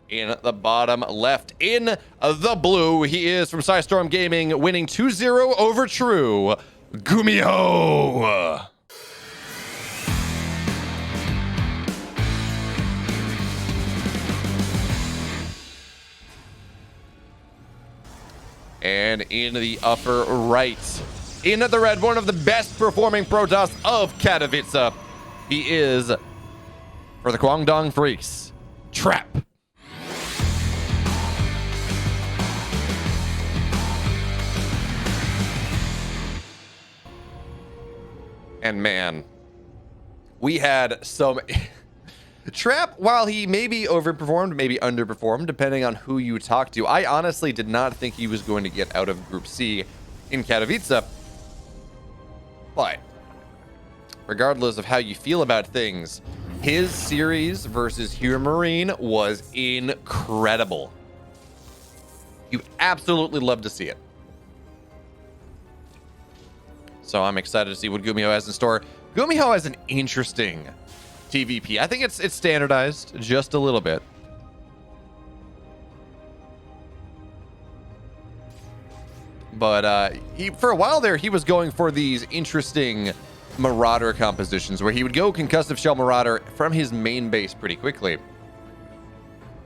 in the bottom left. In the blue, he is from Storm Gaming, winning 2-0 over True, GUMIHO. And in the upper right, in the red, one of the best performing Protoss of Katowice, he is, for the Guangdong Freaks, Trap. And man, we had some... Trap, while he maybe overperformed, maybe underperformed, depending on who you talk to, I honestly did not think he was going to get out of Group C in Katowice. But regardless of how you feel about things, his series versus Hero Marine was incredible. You absolutely love to see it. So I'm excited to see what GUMIHO has in store. GUMIHO has an interesting TVP. I think it's standardized just a little bit. But for a while there, he was going for these interesting Marauder compositions where he would go Concussive Shell Marauder from his main base pretty quickly.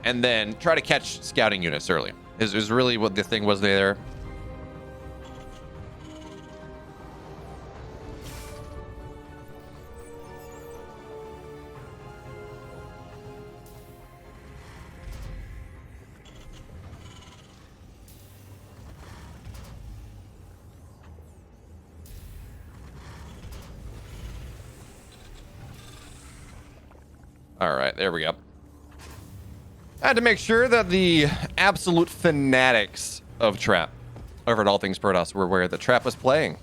And then try to catch scouting units early. Is really what the thing was there. All right, there we go. I had to make sure that the absolute fanatics of Trap over at All Things Protoss were aware that Trap was playing.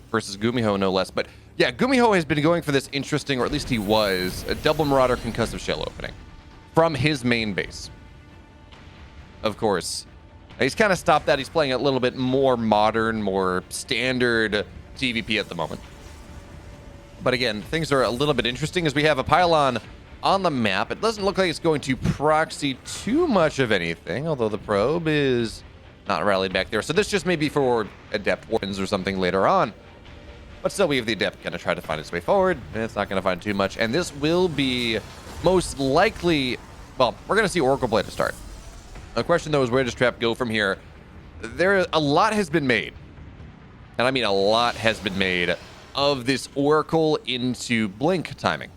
Versus GUMIHO, no less. But yeah, GUMIHO has been going for this interesting, or at least he was, a double Marauder Concussive Shell opening from his main base. Of course, he's kind of stopped that. He's playing a little bit more modern, more standard TVP at the moment. But again, things are a little bit interesting as we have a pylon on the map. It doesn't look like it's going to proxy too much of anything, although the probe is not rallied back there. So this just may be for Adept weapons or something later on. But still, we have the Adept going to try to find its way forward, and it's not going to find too much. And this will be most likely... Well, we're going to see Oracle Blade to start. The question, though, is where does Trap go from here? A lot has been made. And I mean a lot has been made of this Oracle into Blink timing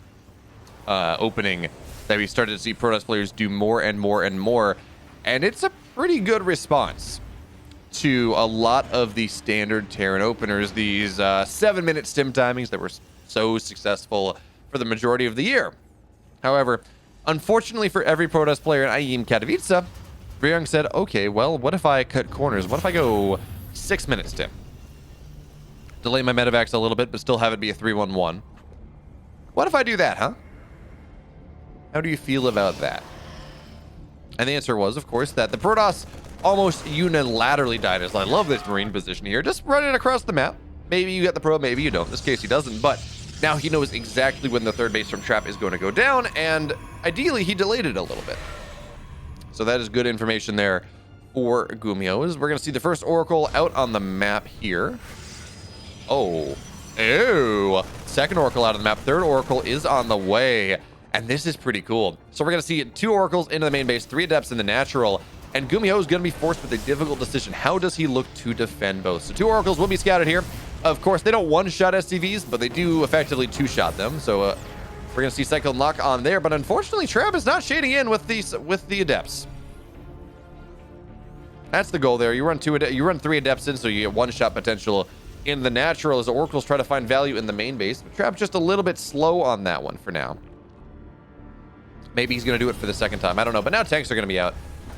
opening that we started to see Protoss players do more and more and more. And it's a pretty good response to a lot of the standard Terran openers, these 7-minute stim timings that were so successful for the majority of the year. However, unfortunately for every Protoss player in IEM Katowice, Vryoung said, okay, well, what if I cut corners? What if I go 6-minute stim? Delay my medevacs a little bit, but still have it be a 3-1-1. What if I do that, huh? How do you feel about that? And the answer was, of course, that the Protoss almost unilaterally died. As I love this Marine position here. Just run it across the map. Maybe you get the probe, maybe you don't. In this case, he doesn't, but now he knows exactly when the third base from Trap is going to go down, and ideally, he delayed it a little bit. So that is good information there for GUMIHO. We're going to see the first Oracle out on the map here. Oh, ew. Second Oracle out of the map. Third Oracle is on the way. And this is pretty cool. So we're going to see 2 Oracles into the main base, 3 Adepts in the natural. And GUMIHO is going to be forced with a difficult decision. How does he look to defend both? So 2 Oracles will be scouted here. Of course, they don't one-shot SCVs, but they do effectively 2-shot them. So we're going to see Cyclone Lock on there. But unfortunately, Trap is not shading in with the Adepts. That's the goal there. You run 3 Adepts in, so you get 1-shot potential in the natural as the Oracles try to find value in the main base. But Trap's just a little bit slow on that one for now. Maybe he's going to do it for the second time. I don't know. But now tanks are going to be out.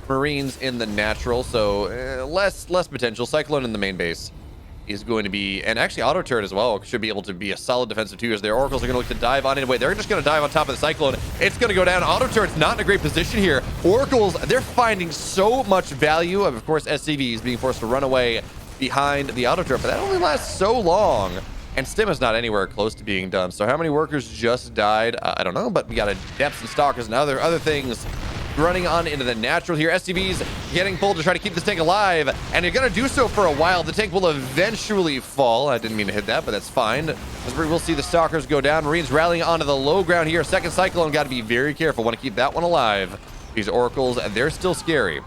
Marines in the natural, so less potential. Cyclone in the main base is going to be, and actually auto turret as well, should be able to be a solid defensive 2 as their Oracles are going to look to dive on anyway. They're just going to dive on top of the Cyclone. It's going to go down. Auto turret's not in a great position here. Oracles, they're finding so much value. Of course, SCVs being forced to run away behind the auto turret, but that only lasts so long And Stim is not anywhere close to being done. So how many workers just died? I don't know, but we got Adepts and Stalkers and other things running on into the natural here. SCVs getting pulled to try to keep this tank alive, and you're going to do so for a while. The tank will eventually fall. I didn't mean to hit that, but that's fine. As we will see the Stalkers go down. Marines rallying onto the low ground here. Second Cyclone, got to be very careful. Want to keep that one alive. These Oracles, they're still scary.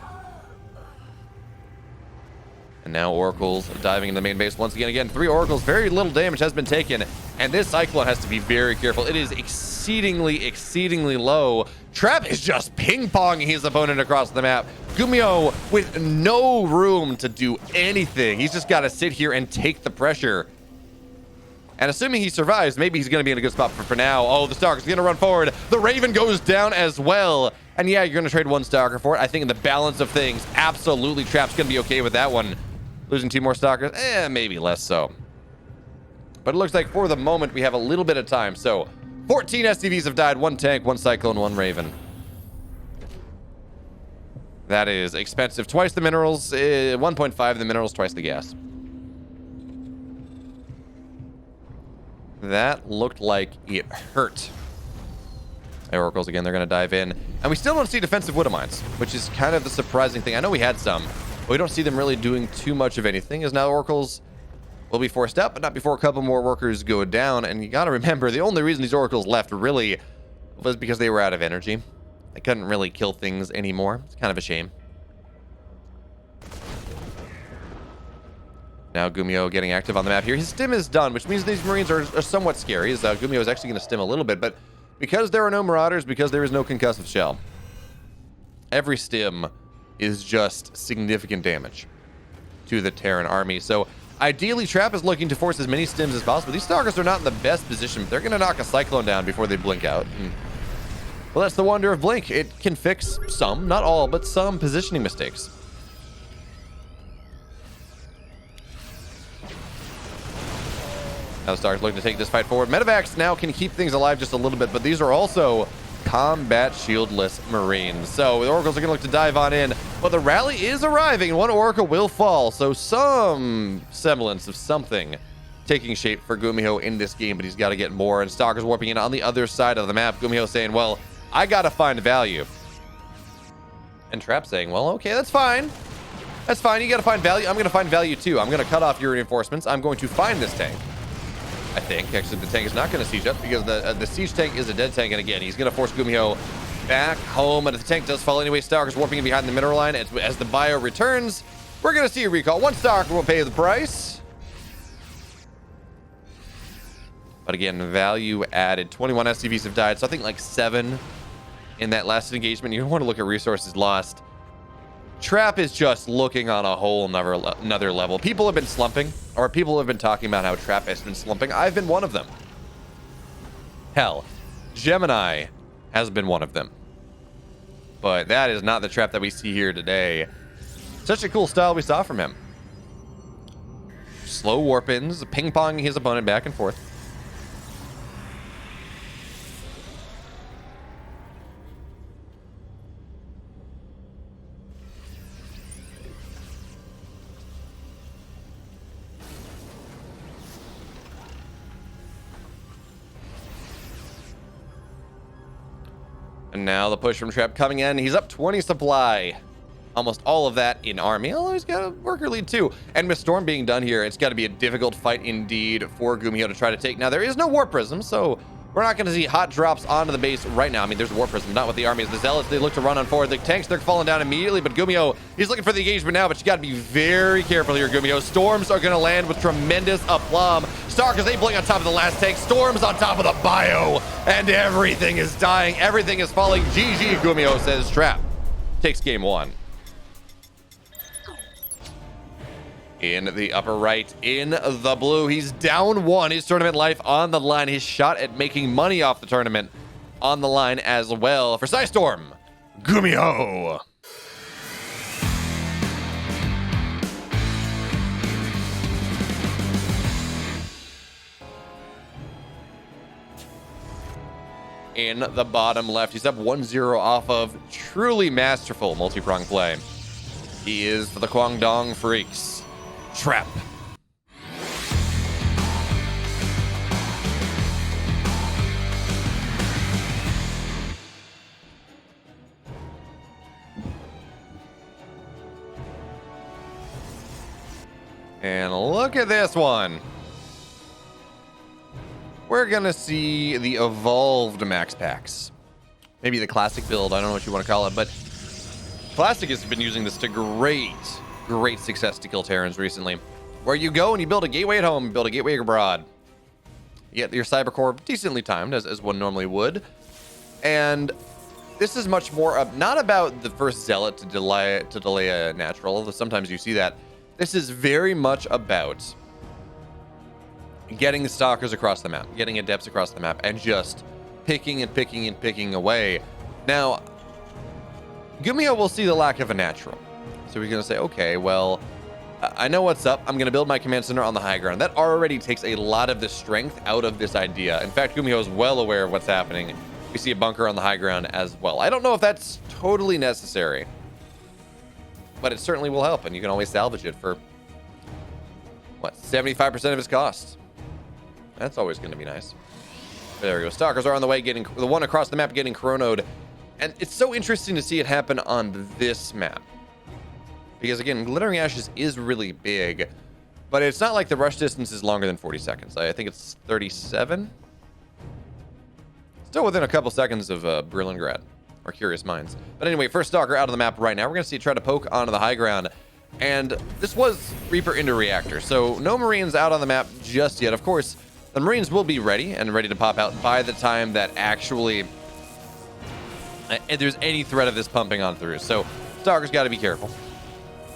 And now Oracles diving into the main base once again. Again, 3 Oracles, very little damage has been taken. And this Cyclone has to be very careful. It is exceedingly low. Trap is just ping-ponging his opponent across the map. GUMIHO with no room to do anything. He's just got to sit here and take the pressure. And assuming he survives, maybe he's going to be in a good spot for now. Oh, the Stalker's going to run forward. The Raven goes down as well. And yeah, you're going to trade 1 Stalker for it. I think in the balance of things, absolutely Trap's going to be okay with that one. Losing 2 more Stalkers? Maybe less so. But it looks like for the moment, we have a little bit of time. So 14 SCVs have died. 1 tank, 1 Cyclone, 1 Raven. That is expensive. Twice the minerals, 1.5 the minerals, twice the gas. That looked like it hurt. Oracles again, they're going to dive in. And we still don't see defensive Widow Mines, which is kind of the surprising thing. I know we had some, but we don't see them really doing too much of anything, as now Oracles will be forced out, but not before a couple more workers go down. And you got to remember, the only reason these Oracles left really was because they were out of energy. They couldn't really kill things anymore. It's kind of a shame. Now GUMIHO getting active on the map here. His stim is done, which means these Marines are somewhat scary, as GUMIHO is actually going to stim a little bit, but because there are no Marauders, because there is no concussive shell, every stim is just significant damage to the Terran army. So ideally, Trap is looking to force as many stims as possible. These Stalkers are not in the best position. They're going to knock a Cyclone down before they blink out. Well, that's the wonder of Blink. It can fix some, not all, but some positioning mistakes. Now Stark's looking to take this fight forward. Medevacs now can keep things alive just a little bit, but these are also combat shieldless Marines. So the Oracles are going to look to dive on in, but the rally is arriving, and 1 Oracle will fall. So some semblance of something taking shape for GUMIHO in this game, but he's got to get more. And Stalker's warping in on the other side of the map. GUMIHO saying, well, I got to find value. And Trap saying, well, okay, that's fine. That's fine. You got to find value. I'm going to find value too. I'm going to cut off your reinforcements. I'm going to find this tank. I think. Actually, the tank is not going to siege up because the siege tank is a dead tank. And again, he's going to force GUMIHO back home. And if the tank does fall anyway, Stalker's warping in behind the mineral line. As the bio returns, we're going to see a recall. 1 Stalker will pay the price. But again, value added. 21 SCVs have died. So I think like 7 in that last engagement. You don't want to look at resources lost. Trap is just looking on a whole another level. People have been slumping, or people have been talking about how Trap has been slumping. I've been one of them. Hell, Gemini has been one of them. But that is not the Trap that we see here today. Such a cool style we saw from him. Slow warp-ins, ping-ponging his opponent back and forth. And now the push from Trap coming in. He's up 20 supply. Almost all of that in army. Although he's got a worker lead too. And with Storm being done here, it's got to be a difficult fight indeed for GUMIHO to try to take. Now, there is no War Prism, so we're not going to see hot drops onto the base right now. I mean, there's a War Prism, not with the armies. The Zealots, they look to run on forward. The tanks, they're falling down immediately. But GUMIHO, he's looking for the engagement now, but you got to be very careful here, GUMIHO. Storms are going to land with tremendous aplomb. Stalkers, they blink on top of the last tank. Storms on top of the bio. And everything is dying. Everything is falling. GG, GUMIHO, says Trap. Takes game 1. In the upper right, in the blue, he's down 1. His tournament life on the line. His shot at making money off the tournament on the line as well. For Psystorm, GUMIHO. In the bottom left, he's up 1-0 off of truly masterful multi-prong play. He is for the Kwangdong Freaks. Trap. And look at this one. We're going to see the evolved max packs. Maybe the classic build. I don't know what you want to call it, but Classic has been using this to great success to kill Terrans recently. Where you go and you build a gateway at home, build a gateway abroad. You get your cyber core decently timed, as one normally would. And this is much more not about the first zealot to delay a natural, although sometimes you see that. This is very much about getting the stalkers across the map, getting adepts across the map, and just picking and picking and picking away. Now, GUMIHO will see the lack of a natural. So he's going to say, okay, well, I know what's up. I'm going to build my command center on the high ground. That already takes a lot of the strength out of this idea. In fact, GUMIHO is well aware of what's happening. We see a bunker on the high ground as well. I don't know if that's totally necessary, but it certainly will help, and you can always salvage it for, what, 75% of its cost. That's always going to be nice. There we go. Stalkers are on the way, getting the one across the map getting chronoed. And it's so interesting to see it happen on this map. Because again, Glittering Ashes is really big, but it's not like the rush distance is longer than 40 seconds. I think it's 37. Still within a couple seconds of Berlingrad, or Curious Minds. But anyway, first Stalker out of the map right now. We're going to see it try to poke onto the high ground. And this was Reaper into Reactor, so no Marines out on the map just yet. Of course, the Marines will be ready and ready to pop out by the time that actually there's any threat of this pumping on through. So Stalker's got to be careful.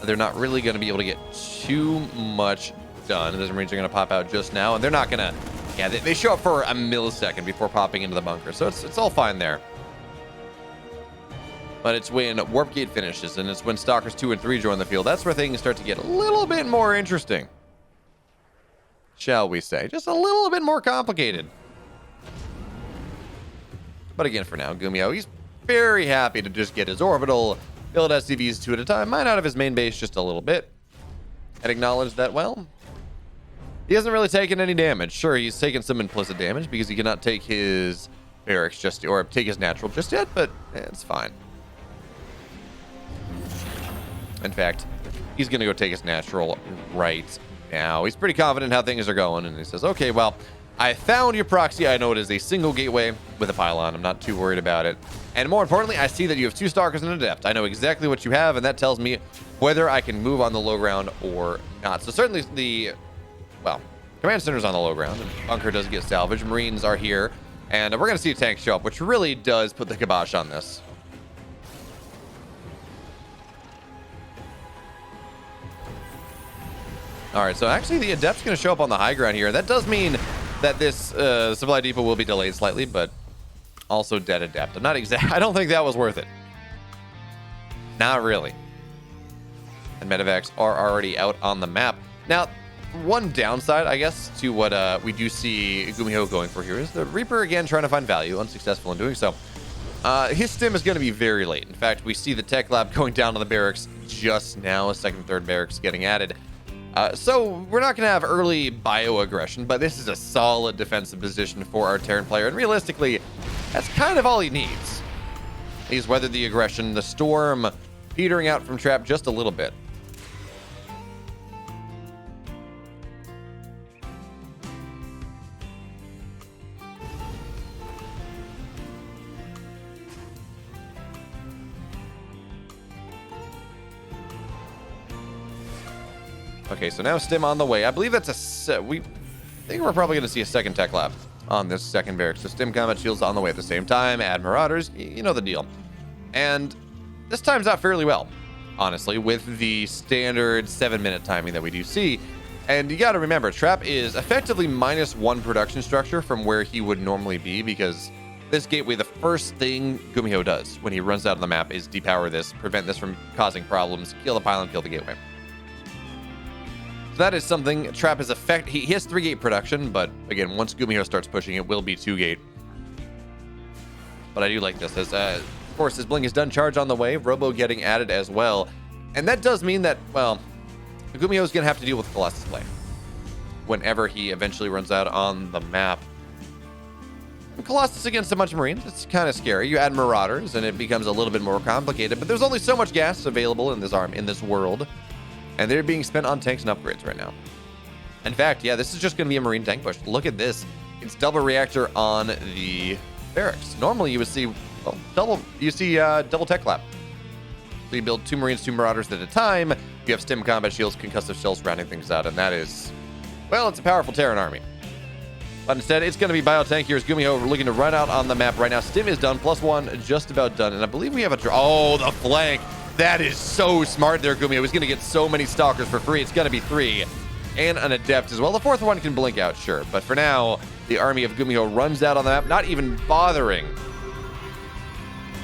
They're not really going to be able to get too much done. The Marines are going to pop out just now, and they're not going to... Yeah, they show up for a millisecond before popping into the bunker, so it's all fine there. But it's when Warp Gate finishes, and it's when Stalkers 2 and 3 join the field. That's where things start to get a little bit more interesting, shall we say. Just a little bit more complicated. But again, for now, GUMIHO, he's very happy to just get his orbital, build SCVs 2 at a time, mine out of his main base just a little bit, and acknowledge that, well, he hasn't really taken any damage. Sure, he's taken some implicit damage because he cannot take his barracks or take his natural just yet, but it's fine. In fact, he's going to go take his natural right now. He's pretty confident how things are going, and he says, okay, well, I found your proxy. I know it is a single gateway with a pylon. I'm not too worried about it. And more importantly, I see that you have 2 Stalkers and an Adept. I know exactly what you have, and that tells me whether I can move on the low ground or not. So certainly the, well, command center's on the low ground, and bunker does get salvaged. Marines are here, and we're going to see a tank show up, which really does put the kibosh on this. All right, so actually the Adept's going to show up on the high ground here. That does mean that this supply depot will be delayed slightly, but also dead Adept. I don't think that was worth it. Not really. And medevacs are already out on the map. Now, one downside, I guess, to what we do see GUMIHO going for here is the Reaper, again, trying to find value, unsuccessful in doing so. His stim is going to be very late. In fact, we see the tech lab going down to the barracks just now, a second, third barracks getting added. So we're not going to have early bio-aggression, but this is a solid defensive position for our Terran player, and realistically, that's kind of all he needs. He's weathered the aggression, the storm petering out from trap just a little bit. Okay, so now stim on the way. I believe that's we think we're probably going to see a second tech lab on this second barracks. So stim combat shields on the way at the same time. Add marauders, you know the deal. And this times out fairly well, honestly, with the standard 7-minute timing that we do see. And you got to remember, Trap is effectively -1 production structure from where he would normally be, because this gateway, the first thing GUMIHO does when he runs out of the map is depower this, prevent this from causing problems, kill the pylon, kill the gateway. That is something Trap is he has 3-gate production, but again, once GUMIHO starts pushing, it will be 2-gate. But I do like this. As of course, his blink is done, charge on the way, Robo getting added as well. And that does mean that, well, GUMIHO is going to have to deal with Colossus play whenever he eventually runs out on the map. And Colossus against a bunch of Marines, it's kind of scary. You add Marauders, and it becomes a little bit more complicated, but there's only so much gas available in this world. And they're being spent on tanks and upgrades right now. In fact, yeah, this is just going to be a Marine tank push. Look at this. It's double reactor on the barracks. Normally you would see, well, double tech lab. So you build 2 Marines, 2 Marauders at a time. You have stim combat shields, concussive shells rounding things out, and that is, well, it's a powerful Terran army. But instead, it's going to be Biotank. Here's GUMIHO. We're looking to run out on the map right now. Stim is done, +1, just about done. And I believe we have a... Oh, the flank. That is so smart there, GUMIHO. He's going to get so many Stalkers for free. It's going to be 3. And an Adept as well. The 4th one can blink out, sure. But for now, the army of GUMIHO runs out on the map, not even bothering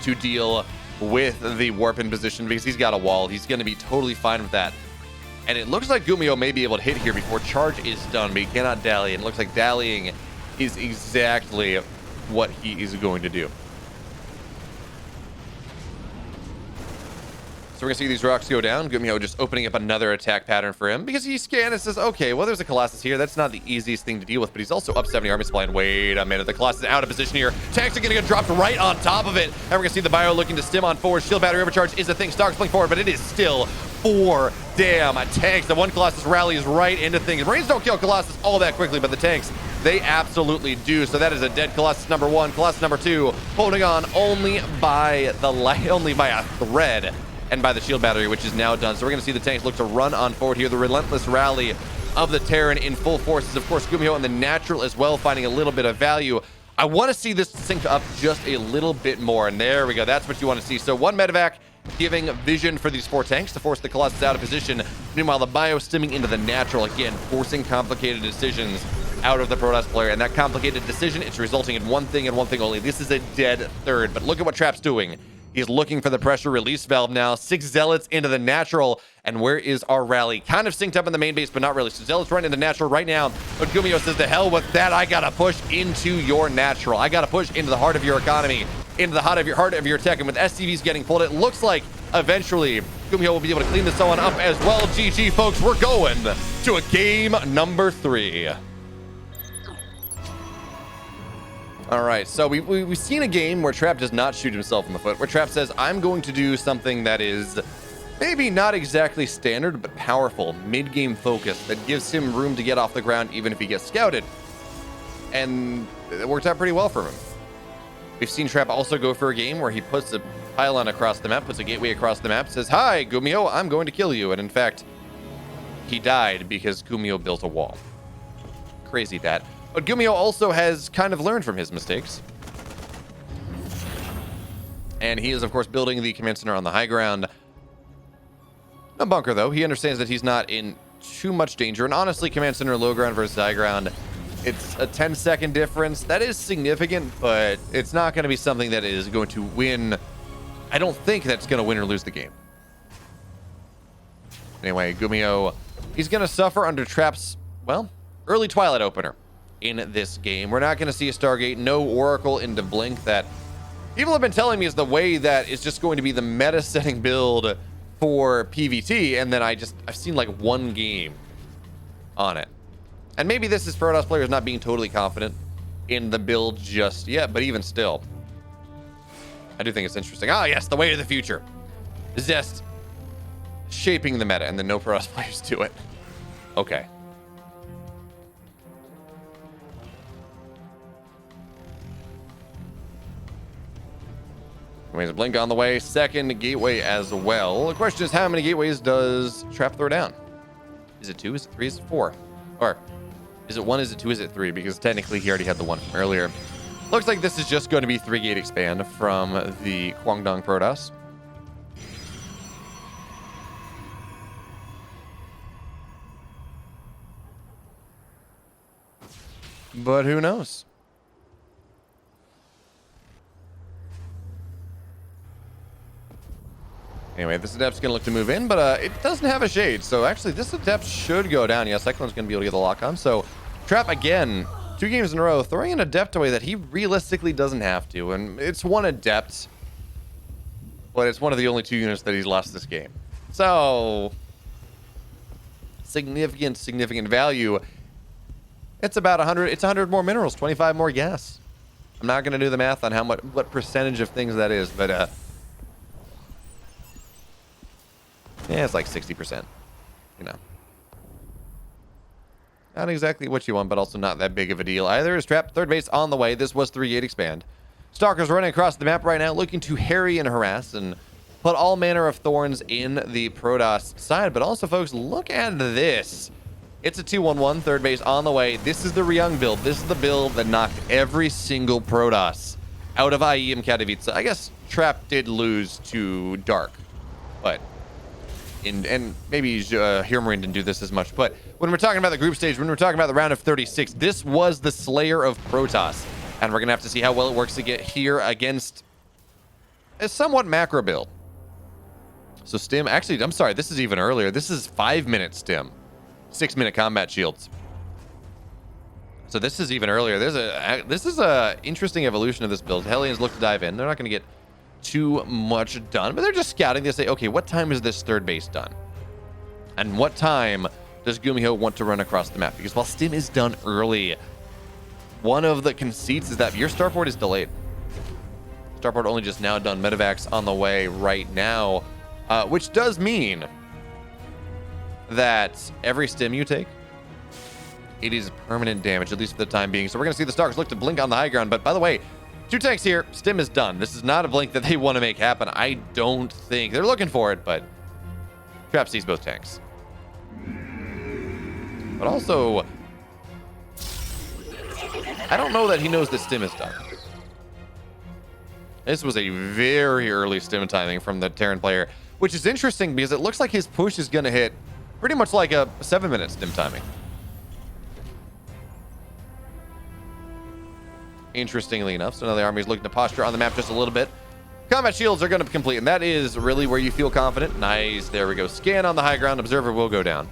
to deal with the warp in position because he's got a wall. He's going to be totally fine with that. And it looks like GUMIHO may be able to hit here before charge is done, but he cannot dally. And it looks like dallying is exactly what he is going to do. So we're going to see these rocks go down. GUMIHO just opening up another attack pattern for him because he scans and says, okay, well, there's a Colossus here. That's not the easiest thing to deal with, but he's also up 70 army supply. And wait a minute, the Colossus is out of position here. Tanks are going to get dropped right on top of it. And we're going to see the Bio looking to stim on forward. Shield battery overcharge is a thing. Stalkers blink forward, but it is still 4 damn tanks. The one Colossus rallies right into things. Marines don't kill Colossus all that quickly, but the tanks, they absolutely do. So that is a dead Colossus number 1. Colossus number 2 holding on only by a thread. And by the shield battery, which is now done. So we're going to see the tanks look to run on forward here. The relentless rally of the Terran in full force is, of course, GUMIHO and the natural as well, finding a little bit of value. I want to see this sync up just a little bit more. And there we go. That's what you want to see. So 1 medevac giving vision for these 4 tanks to force the Colossus out of position. Meanwhile, the Bio stimming into the natural, again, forcing complicated decisions out of the Protoss player. And that complicated decision, it's resulting in one thing and one thing only. This is a dead third. But look at what Trap's doing. He's looking for the pressure release valve now. 6 Zealots into the natural. And where is our rally? Kind of synced up in the main base, but not really. So Zealots run into natural right now. But GUMIHO says, the hell with that. I got to push into your natural. I got to push into the heart of your economy, into the heart of your tech. And with SCVs getting pulled, it looks like eventually GUMIHO will be able to clean this one up as well. GG, folks. We're going to a game number 3. All right, so we've seen a game where Trap does not shoot himself in the foot, where Trap says, I'm going to do something that is maybe not exactly standard, but powerful, mid-game focus that gives him room to get off the ground even if he gets scouted. And it worked out pretty well for him. We've seen Trap also go for a game where he puts a pylon across the map, puts a gateway across the map, says, hi, GUMIHO, I'm going to kill you. And in fact, he died because GUMIHO built a wall. Crazy that. But GUMIHO also has kind of learned from his mistakes. And he is, of course, building the command center on the high ground. No bunker, though. He understands that he's not in too much danger. And honestly, command center low ground versus high ground, it's a 10-second difference. That is significant, but it's not going to be something that is going to win. I don't think that's going to win or lose the game. Anyway, GUMIHO, he's going to suffer under Trap's, well, early Twilight opener. In this game, we're not going to see a Stargate, no Oracle into Blink. That people have been telling me is the way that is just going to be the meta setting build for PvT, and then I've seen like 1 game on it. And maybe this is Protoss players not being totally confident in the build just yet, but even still, I do think it's interesting. Ah, yes, the way of the future. Zest shaping the meta, and then no Protoss players do it. Okay. There's a blink on the way. 2nd gateway as well. The question is, how many gateways does Trap throw down? Is it 2? Is it 3? Is it 4? Or is it 1? Is it 2? Is it 3? Because technically he already had the 1 from earlier. Looks like this is just going to be 3 gate expand from the Kwangdong Protoss. But who knows? Anyway, this Adept's going to look to move in, but it doesn't have a shade. So actually, this Adept should go down. Yeah, Cyclone's going to be able to get the lock on. So Trap, again, 2 games in a row, throwing an Adept away that he realistically doesn't have to. And it's 1 Adept, but it's one of the only 2 units that he's lost this game. So significant value. It's about 100. It's 100 more minerals, 25 more gas. I'm not going to do the math on what percentage of things that is, but yeah, it's like 60%. you know, not exactly what you want, but also not that big of a deal either. Is trapped third base on the way. This was 3-8 expand. Stalkers running across the map right now, looking to harry and harass and put all manner of thorns in the Protoss side. But also, folks, look at this. It's a 2-1-1, third base on the way. This is the Ryung build. This is the build that knocked every single Protoss out of IE and Katowice. I guess Trap did lose to Dark, but and maybe Hirmarine didn't do this as much. But when we're talking about the group stage, when we're talking about the round of 36, this was the Slayer of Protoss. And we're going to have to see how well it works to get here against a somewhat macro build. So Stim, actually, I'm sorry, this is even earlier. This is 5-minute Stim, 6-minute combat shields. So this is even earlier. This is a interesting evolution of this build. Hellions look to dive in. They're not going to get too much done, but they're just scouting. They say, okay, what time is this third base done? And what time does GUMIHO want to run across the map? Because while Stim is done early, one of the conceits is that your starport is delayed. Starport only just now done. Medevacs on the way right now, which does mean that every Stim you take, it is permanent damage, at least for the time being. So we're going to see the Stalkers look to blink on the high ground. But by the way, 2 tanks here. Stim is done. This is not a blink that they want to make happen. I don't think. They're looking for it, but Trap sees both tanks. But also, I don't know that he knows that Stim is done. This was a very early Stim timing from the Terran player, which is interesting because it looks like his push is going to hit pretty much like a 7-minute Stim timing. Interestingly enough, so now the army is looking to posture on the map just a little bit. Combat shields are going to complete, and that is really where you feel confident. Nice, there we go. Scan on the high ground. Observer will go down.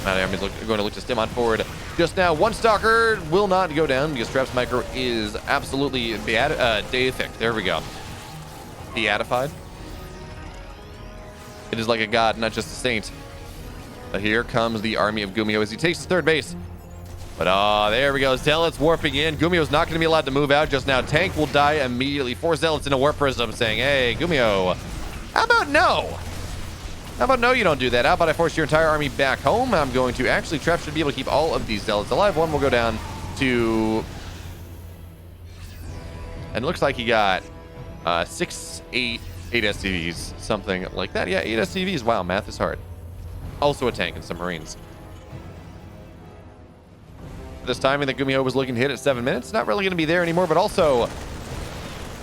Now the army's going to look to Stim on forward. Just now, one Stalker will not go down because Trap's micro is absolutely deific. There we go. Beatified. It is like a god, not just a saint. But here comes the army of GUMIHO as he takes his third base. But there we go. Zealots warping in. GUMIHO's not going to be allowed to move out just now. Tank will die immediately. 4 Zealots in a warp prism saying, hey, GUMIHO, how about no? How about no, you don't do that? How about I force your entire army back home? I'm going to. Actually, Trap should be able to keep all of these Zealots alive. One will go down to... And it looks like he got 6, 8 SCVs, something like that. Yeah, 8 SCVs. Wow, math is hard. Also a tank and some Marines. This timing that GUMIHO was looking to hit at 7 minutes, not really going to be there anymore, but also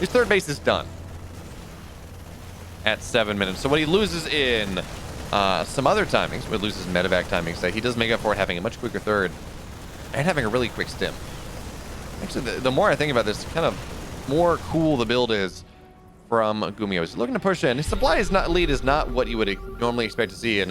his third base is done at 7 minutes. So what he loses in some other timings, what he loses in medevac timings, that he does make up for it having a much quicker third and having a really quick Stim. Actually, the more I think about this, kind of more cool the build is from GUMIHO. He's looking to push in. His supply lead is not what you would normally expect to see, and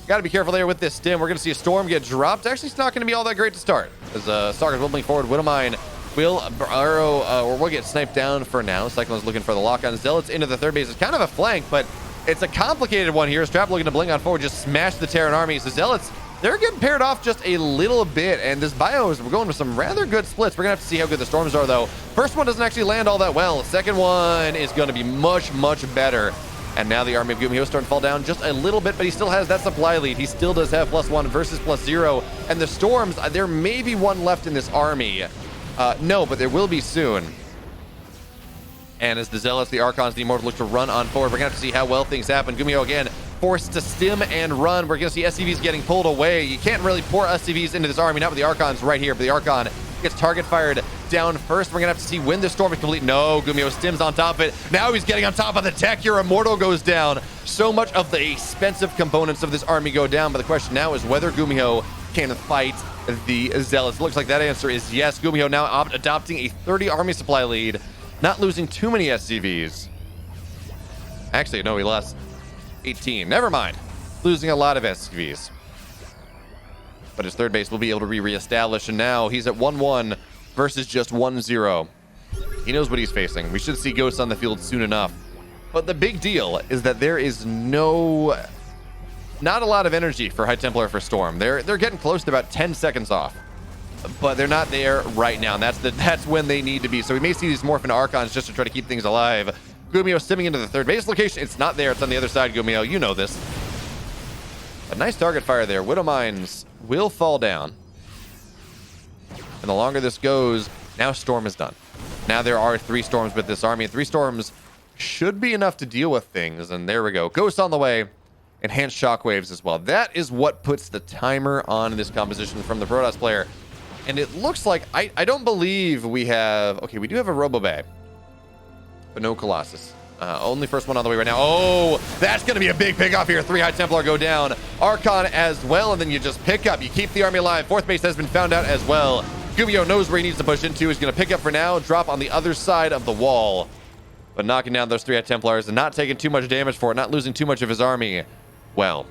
got to be careful there with this Stim. We're going to see a Storm get dropped. Actually, it's not going to be all that great to start, as Stalkers will blink forward. Widowmine will arrow, or will get sniped down for now. Cyclone's looking for the lock-on. Zealots into the third base. It's kind of a flank, but it's a complicated one here. Trap looking to blink on forward, just smash the Terran army. So Zealots, they're getting paired off just a little bit, and this bio is, we're going with some rather good splits. We're going to have to see how good the Storms are, though. First one doesn't actually land all that well. Second one is going to be much, much better. And now the army of GUMIHO is starting to fall down just a little bit, but he still has that supply lead. He still does have +1 versus +0. And the Storms, there may be one left in this army. No, but there will be soon. And as the Zealots, the Archons, the Immortal look to run on forward, we're going to have to see how well things happen. GUMIHO again forced to Stim and run. We're going to see SCVs getting pulled away. You can't really pour SCVs into this army, not with the Archons right here, but the Archon gets target fired down first. We're gonna have to see when the Storm is complete. No, GUMIHO Stims on top of it. Now he's getting on top of the tech. Your Immortal goes down. So much of the expensive components of this army go down, but the question now is whether GUMIHO can fight the Zealots. Looks like that answer is yes. GUMIHO now adopting a 30 army supply lead, not losing too many SCVs. Actually, no, he lost 18. Never mind. Losing a lot of SCVs. But his third base will be able to be reestablished, and now he's at 1-1 versus just 1-0. He knows what he's facing. We should see Ghosts on the field soon enough. But the big deal is that there is not a lot of energy for High Templar for Storm. They're getting close to about 10 seconds off, but they're not there right now, and that's when they need to be. So we may see these morph into Archons just to try to keep things alive. GUMIHO stimming into the third base location. It's not there. It's on the other side, GUMIHO. You know this. A nice target fire there. Widow Mines will fall down. And the longer this goes, now Storm is done. Now there are 3 Storms with this army, and 3 Storms should be enough to deal with things. And there we go. Ghost on the way. Enhanced Shockwaves as well. That is what puts the timer on this composition from the Protoss player. And it looks like, I don't believe we have, okay, we do have a Robobay, but no Colossus. Only first one on the way right now. Oh, that's going to be a big pick off here. 3 High Templar go down. Archon as well, and then you just pick up. You keep the army alive. 4th base has been found out as well. GUMIHO knows where he needs to push into. He's going to pick up for now, drop on the other side of the wall. But knocking down those 3 High Templars and not taking too much damage for it, not losing too much of his army. Well,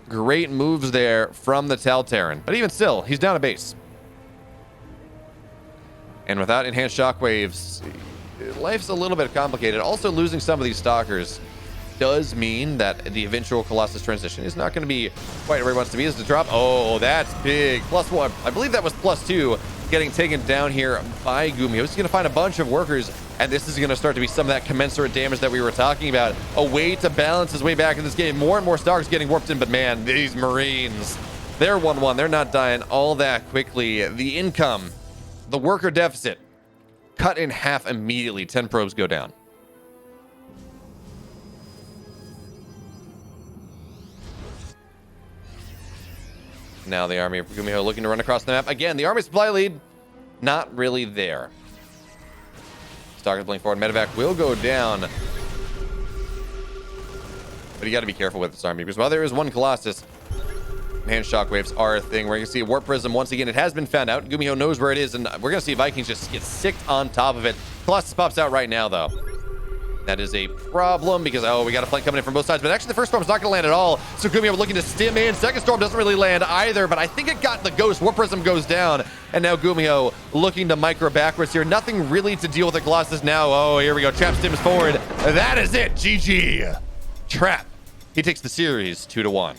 great moves there from the Talterran. But even still, he's down a base. And without enhanced shockwaves, life's a little bit complicated. Also, losing some of these stalkers does mean that the eventual Colossus transition is not going to be quite where he wants to be. Is to drop. Oh, that's big. +1. I believe that was +2. Getting taken down here by GUMIHO. He's going to find a bunch of workers, and this is going to start to be some of that commensurate damage that we were talking about. A way to balance his way back in this game. More and more stalkers getting warped in, but man, these Marines, they're 1-1. They're not dying all that quickly. The income, the worker deficit, cut in half immediately. 10 probes go down. Now the army of GUMIHO looking to run across the map. Again, the army supply lead, not really there. Stalkers playing forward. Medevac will go down. But you got to be careful with this army, because while there is 1 Colossus, enhanced shockwaves are a thing. Where you can see Warp Prism once again. It has been found out. GUMIHO knows where it is, and we're going to see Vikings just get sicked on top of it. Colossus pops out right now, though. That is a problem because, oh, we got a flank coming in from both sides. But actually, the first storm's not going to land at all. So GUMIHO looking to stim in. Second storm doesn't really land either, but I think it got the ghost. Warp Prism goes down. And now GUMIHO looking to micro backwards here. Nothing really to deal with the Colossus now. Oh, here we go. Trap stims forward. That is it. GG. Trap. He takes the series 2-1.